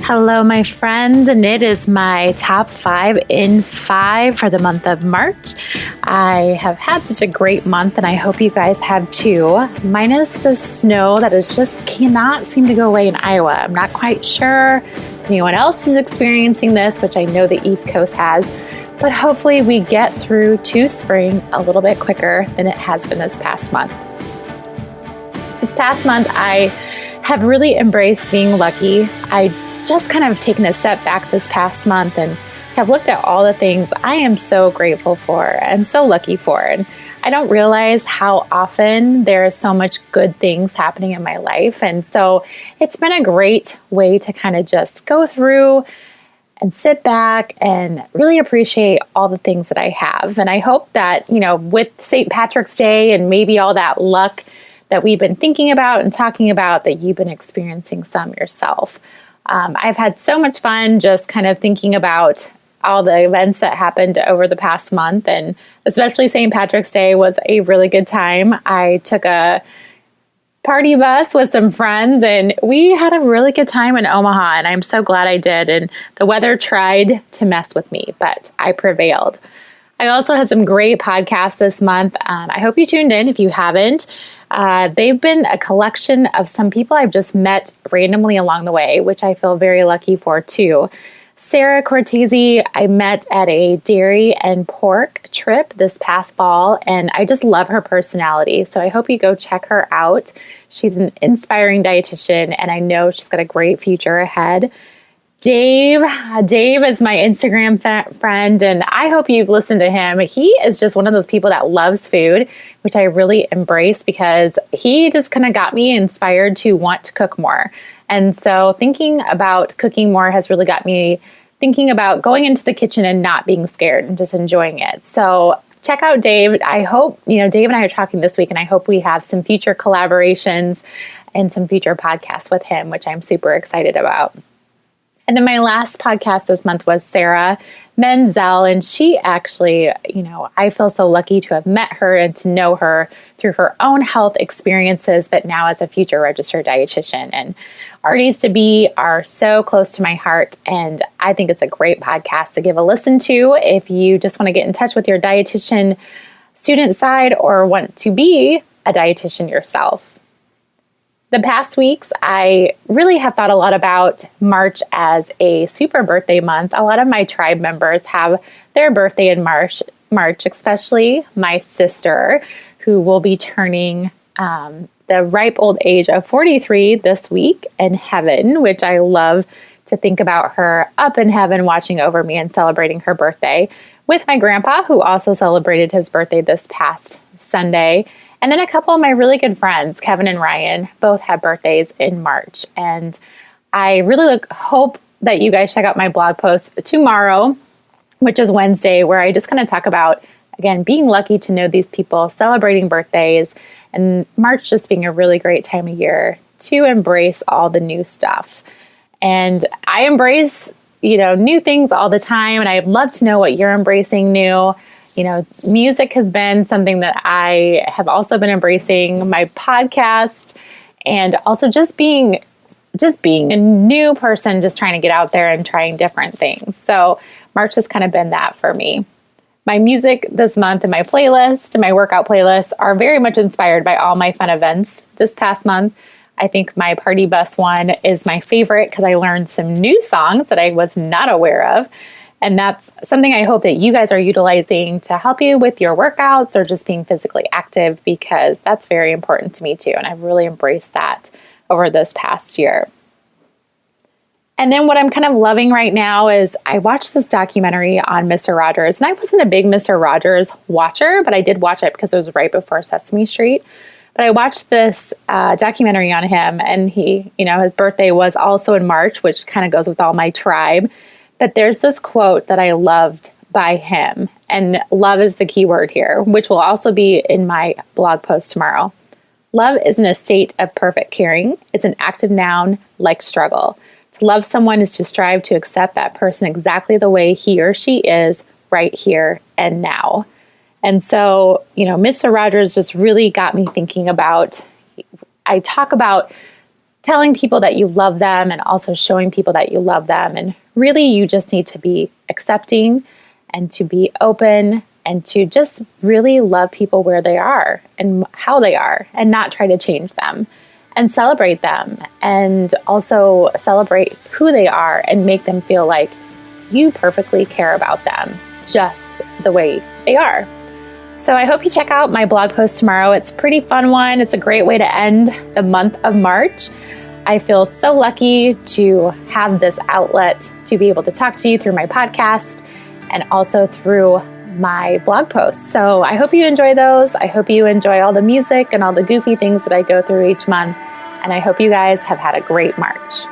Hello, my friends, and it is my top 5 in 5 for the month of March. I have had such a great month, and I hope you guys have too. Minus the snow that is just cannot seem to go away in Iowa. I'm not quite sure if anyone else is experiencing this, which I know the East Coast has, but hopefully we get through to spring a little bit quicker than it has been this past month. This past month, I have really embraced being lucky. I just kind of taken a step back this past month and have looked at all the things I am so grateful for and so lucky for. And I don't realize how often there is so much good things happening in my life. And so it's been a great way to kind of just go through and sit back and really appreciate all the things that I have. And I hope that, with St. Patrick's Day and maybe all that luck that we've been thinking about and talking about, that you've been experiencing some yourself. I've had so much fun just kind of thinking about all the events that happened over the past month, and especially St. Patrick's Day was a really good time. I took a party bus with some friends, and we had a really good time in Omaha, and I'm so glad I did. And the weather tried to mess with me, but I prevailed. I also had some great podcasts this month. I hope you tuned in if you haven't. They've been a collection of some people I've just met randomly along the way, which I feel very lucky for too. Sarah Cortese, I met at a dairy and pork trip this past fall, and I just love her personality. So I hope you go check her out. She's an inspiring dietitian, and I know she's got a great future ahead. Dave is my Instagram friend, and I hope you've listened to him. He is just one of those people that loves food, which I really embrace because he just kind of got me inspired to want to cook more. And so thinking about cooking more has really got me thinking about going into the kitchen and not being scared and just enjoying it. So check out Dave. I hope, Dave and I are talking this week, and I hope we have some future collaborations and some future podcasts with him, which I'm super excited about. And then my last podcast this month was Sarah Menzel, and she actually, I feel so lucky to have met her and to know her through her own health experiences, but now as a future registered dietitian. And Artie's to Be are so close to my heart, and I think it's a great podcast to give a listen to if you just want to get in touch with your dietitian student side or want to be a dietitian yourself. The past weeks, I really have thought a lot about March as a super birthday month. A lot of my tribe members have their birthday in March, especially my sister, who will be turning the ripe old age of 43 this week in heaven, which I love to think about her up in heaven watching over me and celebrating her birthday with my grandpa, who also celebrated his birthday this past Sunday. And then a couple of my really good friends, Kevin and Ryan, both had birthdays in March. And I really hope that you guys check out my blog post tomorrow, which is Wednesday, where I just kind of talk about, again, being lucky to know these people, celebrating birthdays, and March just being a really great time of year to embrace all the new stuff. And I embrace, new things all the time, and I'd love to know what you're embracing new. Music has been something that I have also been embracing, my podcast, and also just being a new person, just trying to get out there and trying different things. So March has kind of been that for me. My music this month and my playlist, my workout playlists are very much inspired by all my fun events this past month. I think my party bus one is my favorite because I learned some new songs that I was not aware of. And that's something I hope that you guys are utilizing to help you with your workouts or just being physically active, because that's very important to me too. And I've really embraced that over this past year. And then what I'm kind of loving right now is I watched this documentary on Mr. Rogers. And I wasn't a big Mr. Rogers watcher, but I did watch it because it was right before Sesame Street. But I watched this documentary on him, and he, his birthday was also in March, which kind of goes with all my tribe. But there's this quote that I loved by him, and love is the key word here, which will also be in my blog post tomorrow. Love isn't a state of perfect caring. It's an active noun like struggle. To love someone is to strive to accept that person exactly the way he or she is right here and now. And so, Mr. Rogers just really got me thinking about, I talk about telling people that you love them and also showing people that you love them. And really, you just need to be accepting and to be open and to just really love people where they are and how they are and not try to change them, and celebrate them and also celebrate who they are and make them feel like you perfectly care about them just the way they are. So I hope you check out my blog post tomorrow. It's a pretty fun one. It's a great way to end the month of March. I feel so lucky to have this outlet to be able to talk to you through my podcast and also through my blog posts. So I hope you enjoy those. I hope you enjoy all the music and all the goofy things that I go through each month. And I hope you guys have had a great March.